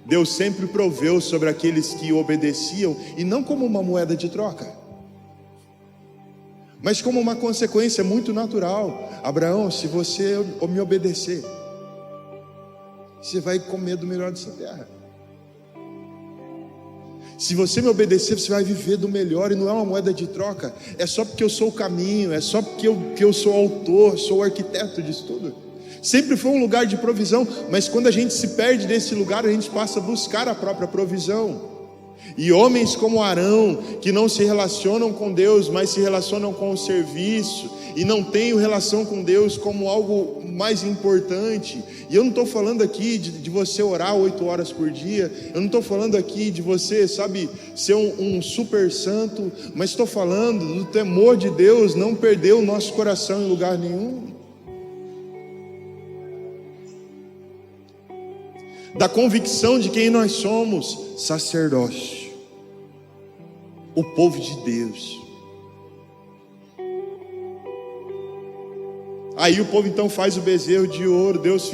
Deus sempre proveu sobre aqueles que obedeciam, e não como uma moeda de troca, mas como uma consequência muito natural. Abraão, se você me obedecer, você vai comer do melhor dessa terra. Se você me obedecer, você vai viver do melhor. E não é uma moeda de troca, é só porque eu sou o caminho, é só porque eu sou o autor, sou o arquiteto disso tudo. Sempre foi um lugar de provisão, mas quando a gente se perde desse lugar, a gente passa a buscar a própria provisão. E homens como Arão, que não se relacionam com Deus, mas se relacionam com o serviço, e não têm relação com Deus como algo mais importante. E eu não estou falando aqui de você orar 8 horas por dia, eu não estou falando aqui de você, sabe, ser um super santo, mas estou falando do temor de Deus, não perder o nosso coração em lugar nenhum. Da convicção de quem nós somos, sacerdócio, o povo de Deus. Aí o povo então faz o bezerro de ouro. Deus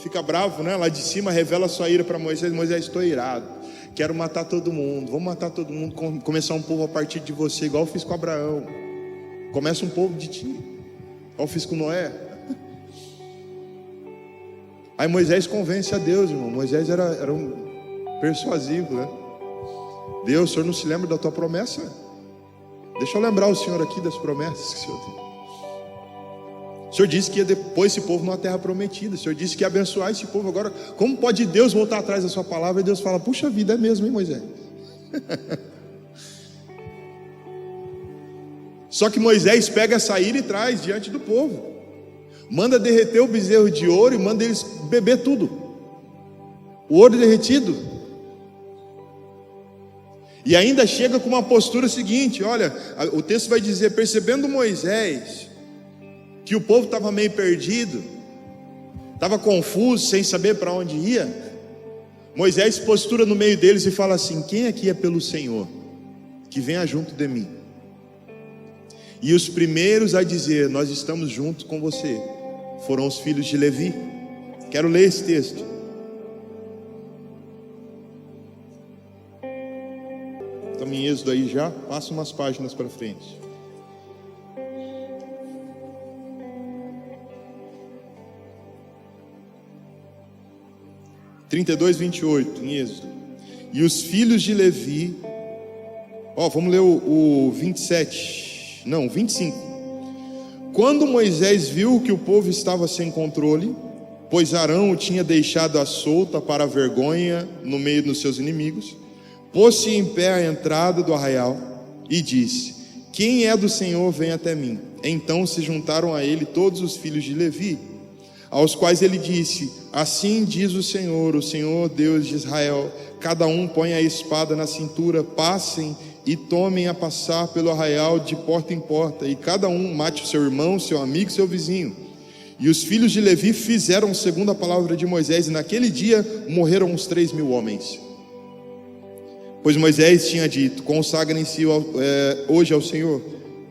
fica bravo, né? Lá de cima revela sua ira para Moisés. Moisés, estou irado, quero matar todo mundo, vamos matar todo mundo, começar um povo a partir de você, igual eu fiz com Abraão. Começa um povo de ti, igual eu fiz com Noé. Aí Moisés convence a Deus, irmão. Moisés era um persuasivo, né? Deus, o Senhor não se lembra da tua promessa? Deixa eu lembrar o Senhor aqui das promessas que o Senhor tem. O Senhor disse que ia depois esse povo numa terra prometida. O Senhor disse que ia abençoar esse povo. Agora, como pode Deus voltar atrás da sua palavra? E Deus fala, puxa vida, é mesmo, hein, Moisés? Só que Moisés pega essa ira e traz diante do povo. Manda derreter o bezerro de ouro e manda eles beber tudo. O ouro derretido. E ainda chega com uma postura seguinte, olha, o texto vai dizer, percebendo Moisés que o povo estava meio perdido, estava confuso, sem saber para onde ia, Moisés se postura no meio deles e fala assim, quem aqui é pelo Senhor? Que venha junto de mim. E os primeiros a dizer, nós estamos juntos com você, foram os filhos de Levi. Quero ler esse texto. Estamos em Êxodo aí já, passa umas páginas para frente. (32:28) 32:28 em Êxodo. E os filhos de Levi, vamos ler o 27, não, 25. Quando Moisés viu que o povo estava sem controle, pois Arão o tinha deixado à solta para a vergonha no meio dos seus inimigos, pôs-se em pé à entrada do arraial e disse, quem é do Senhor, vem até mim. Então se juntaram a ele todos os filhos de Levi, aos quais ele disse, assim diz o Senhor Deus de Israel, cada um põe a espada na cintura, passem e tomem a passar pelo arraial de porta em porta, e cada um mate o seu irmão, seu amigo, seu vizinho. E os filhos de Levi fizeram segundo a palavra de Moisés, e naquele dia morreram uns 3.000 homens. Pois Moisés tinha dito, consagrem-se hoje ao Senhor,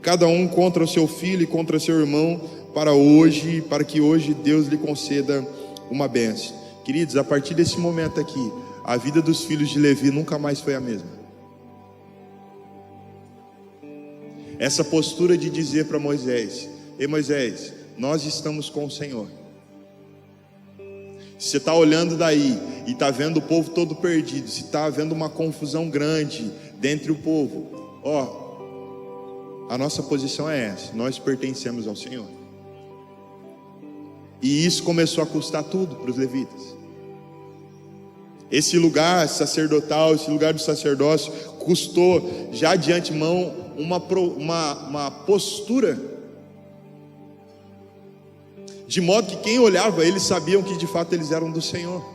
cada um contra o seu filho e contra seu irmão, para que hoje Deus lhe conceda uma bênção. Queridos, a partir desse momento aqui, a vida dos filhos de Levi nunca mais foi a mesma. Essa postura de dizer para Moisés, ei Moisés, nós estamos com o Senhor. Se você está olhando daí e está vendo o povo todo perdido, se está havendo uma confusão grande dentre o povo, a nossa posição é essa, nós pertencemos ao Senhor. E isso começou a custar tudo para os levitas. Esse lugar sacerdotal, esse lugar do sacerdócio, custou já de antemão uma postura, de modo que quem olhava, eles sabiam que de fato eles eram do Senhor.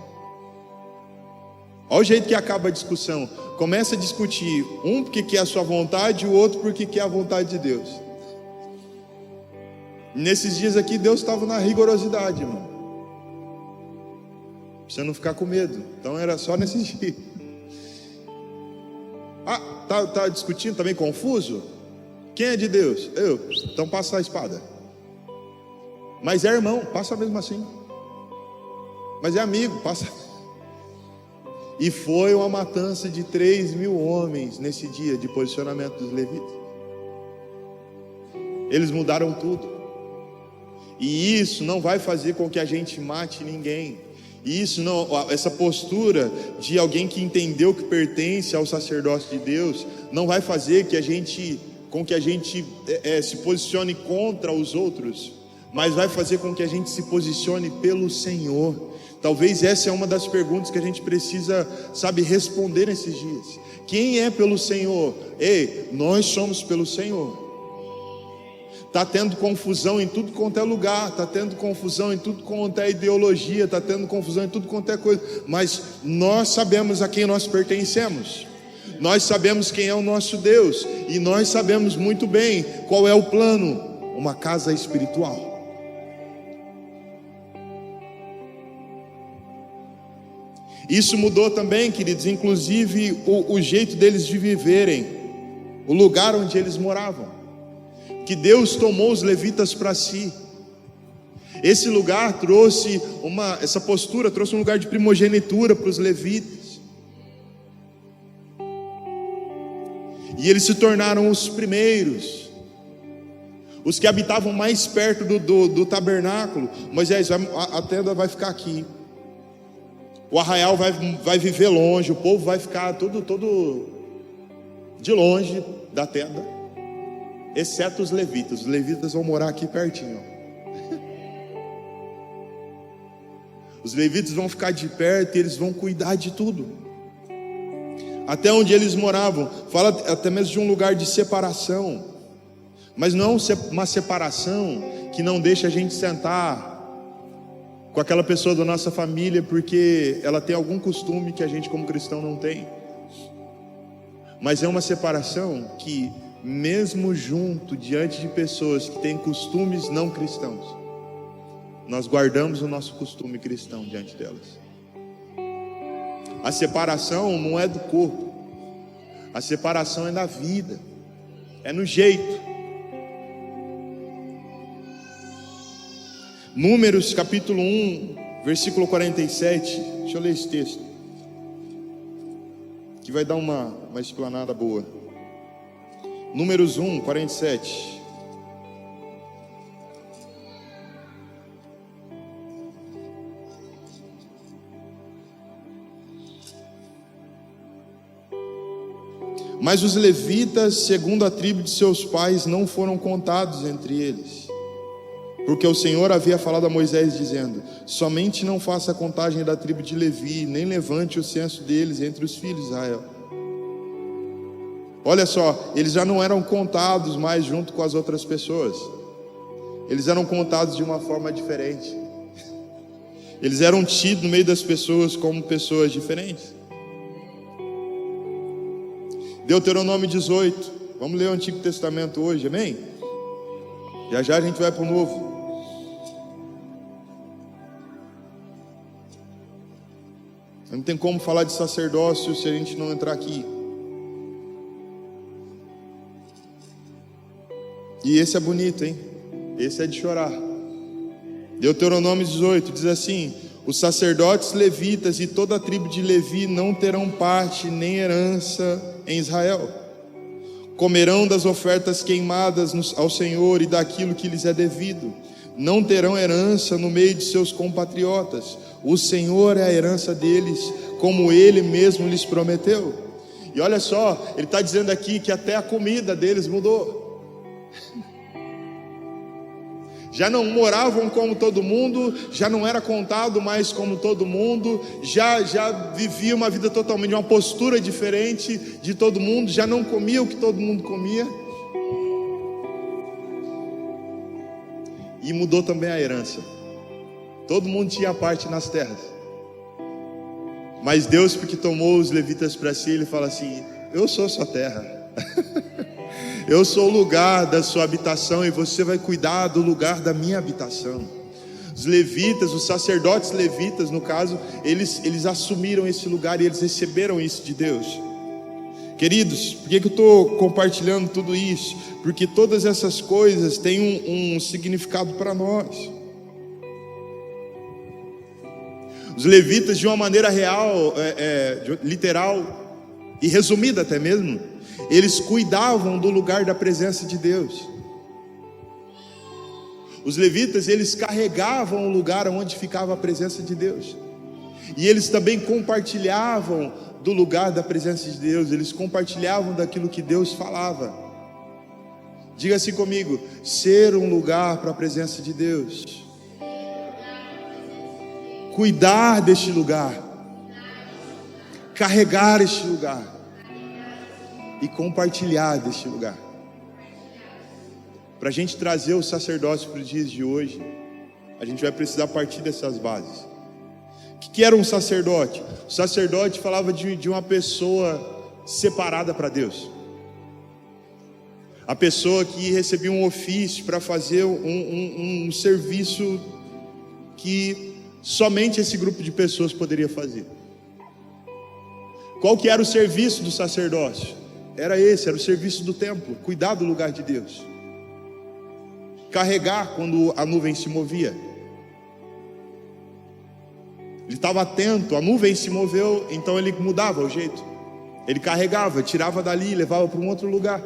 Olha o jeito que acaba a discussão. Começa a discutir, um porque quer a sua vontade, o outro porque quer a vontade de Deus. Nesses dias aqui, Deus estava na rigorosidade, irmão, pra você não ficar com medo. Então era só nesses dias. Tá discutindo, tá bem confuso? Quem é de Deus? Eu. Então passa a espada. Mas é irmão, passa mesmo assim. Mas é amigo, passa. E foi uma matança de 3.000 homens nesse dia de posicionamento dos levitas. Eles mudaram tudo. E isso não vai fazer com que a gente mate ninguém. E isso não, essa postura de alguém que entendeu que pertence ao sacerdócio de Deus, não vai fazer com que a gente se posicione contra os outros, mas vai fazer com que a gente se posicione pelo Senhor. Talvez essa é uma das perguntas que a gente precisa, responder nesses dias. Quem é pelo Senhor? Ei, nós somos pelo Senhor. Está tendo confusão em tudo quanto é lugar, está tendo confusão em tudo quanto é ideologia, está tendo confusão em tudo quanto é coisa, mas nós sabemos a quem nós pertencemos, nós sabemos quem é o nosso Deus, e nós sabemos muito bem qual é o plano: uma casa espiritual. Isso mudou também, queridos, inclusive o jeito deles de viverem, o lugar onde eles moravam. Que Deus tomou os levitas para si. Esse lugar trouxe essa postura trouxe um lugar de primogenitura para os levitas. E eles se tornaram os primeiros, os que habitavam mais perto do tabernáculo. Moisés, a tenda vai ficar aqui. O arraial vai viver longe, o povo vai ficar todo de longe da tenda, exceto os levitas. Os levitas vão morar aqui pertinho. Os levitas vão ficar de perto e eles vão cuidar de tudo. Até onde eles moravam, fala até mesmo de um lugar de separação. Mas não uma separação que não deixa a gente sentar com aquela pessoa da nossa família porque ela tem algum costume que a gente como cristão não tem. Mas é uma separação que, mesmo junto, diante de pessoas que têm costumes não cristãos, nós guardamos o nosso costume cristão diante delas. A separação não é do corpo, a separação é da vida, é no jeito. Números capítulo 1, versículo 47, deixa eu ler esse texto, que vai dar uma explanada boa. Números 1, 47. Mas os levitas, segundo a tribo de seus pais, não foram contados entre eles, porque o Senhor havia falado a Moisés dizendo: somente não faça a contagem da tribo de Levi, nem levante o censo deles entre os filhos de Israel. Olha só, eles já não eram contados mais junto com as outras pessoas. Eles eram contados de uma forma diferente. Eles eram tidos no meio das pessoas como pessoas diferentes. Deuteronômio 18. Vamos ler o Antigo Testamento hoje, amém? Já já a gente vai para o Novo. Não tem como falar de sacerdócio se a gente não entrar aqui. E esse é bonito, hein? Esse é de chorar. Deuteronômio 18 diz assim: os sacerdotes levitas e toda a tribo de Levi não terão parte nem herança em Israel. Comerão das ofertas queimadas ao Senhor e daquilo que lhes é devido. Não terão herança no meio de seus compatriotas. O Senhor é a herança deles, como Ele mesmo lhes prometeu. E olha só, Ele está dizendo aqui que até a comida deles mudou. Já não moravam como todo mundo, já não era contado mais como todo mundo, já vivia uma vida totalmente, uma postura diferente de todo mundo, já não comia o que todo mundo comia. E mudou também a herança. Todo mundo tinha parte nas terras. Mas Deus, porque tomou os levitas para si, Ele fala assim: eu sou sua terra. Eu sou o lugar da sua habitação e você vai cuidar do lugar da minha habitação. Os levitas, os sacerdotes levitas, no caso, eles assumiram esse lugar e eles receberam isso de Deus. Queridos, por que eu estou compartilhando tudo isso? Porque todas essas coisas têm um significado para nós. Os levitas, de uma maneira real, literal e resumida até mesmo, eles cuidavam do lugar da presença de Deus. Os levitas, eles carregavam o lugar onde ficava a presença de Deus. E eles também compartilhavam do lugar da presença de Deus. Eles compartilhavam daquilo que Deus falava. Diga assim comigo: ser um lugar para a presença de Deus. Cuidar deste lugar. Carregar este lugar. E compartilhar deste lugar. Para a gente trazer o sacerdócio para os dias de hoje, a gente vai precisar partir dessas bases. O que era um sacerdote? O sacerdote falava de uma pessoa separada para Deus. A pessoa que recebia um ofício para fazer um serviço que somente esse grupo de pessoas poderia fazer. Qual que era o serviço do sacerdócio? Era o serviço do templo, cuidar do lugar de Deus. Carregar quando a nuvem se movia. Ele estava atento, a nuvem se moveu, então ele mudava o jeito. Ele carregava, tirava dali e levava para um outro lugar.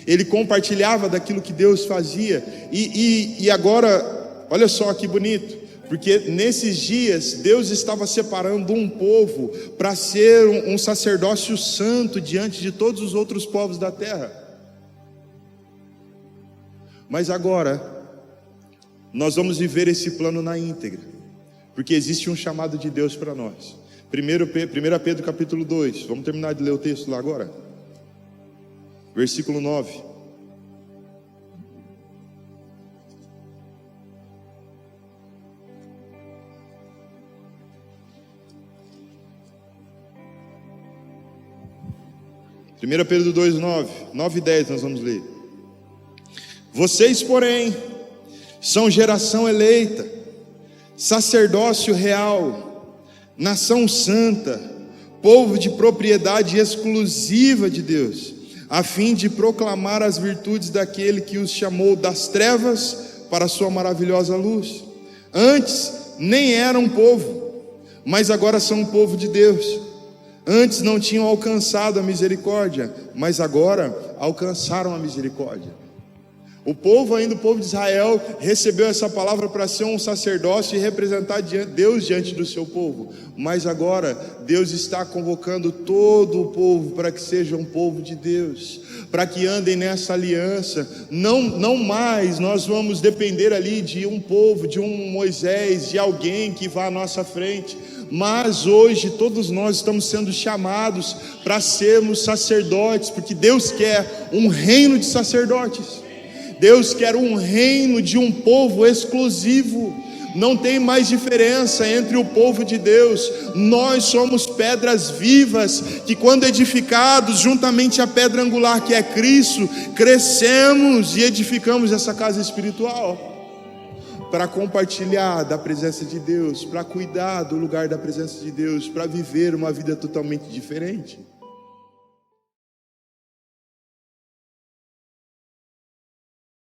Ele compartilhava daquilo que Deus fazia. E agora, olha só que bonito, porque nesses dias Deus estava separando um povo para ser um sacerdócio santo diante de todos os outros povos da terra. Mas agora nós vamos viver esse plano na íntegra, porque existe um chamado de Deus para nós. 1 Pedro capítulo 2, vamos terminar de ler o texto lá agora, versículo 9. Pedro 2, 9 e 10 nós vamos ler. Vocês, porém, são geração eleita, sacerdócio real, nação santa, povo de propriedade exclusiva de Deus, a fim de proclamar as virtudes daquele que os chamou das trevas para a sua maravilhosa luz. Antes nem eram povo, mas agora são um povo de Deus. Antes não tinham alcançado a misericórdia, mas agora alcançaram a misericórdia. O povo de Israel recebeu essa palavra para ser um sacerdócio e representar Deus diante do seu povo. Mas agora Deus está convocando todo o povo para que seja um povo de Deus, para que andem nessa aliança. Não mais nós vamos depender ali de um povo, de um Moisés, de alguém que vá à nossa frente. Mas hoje todos nós estamos sendo chamados para sermos sacerdotes, porque Deus quer um reino de sacerdotes. Deus quer um reino de um povo exclusivo. Não tem mais diferença entre o povo de Deus. Nós somos pedras vivas, que quando edificados juntamente à pedra angular que é Cristo, crescemos e edificamos essa casa espiritual, para compartilhar da presença de Deus, para cuidar do lugar da presença de Deus, para viver uma vida totalmente diferente.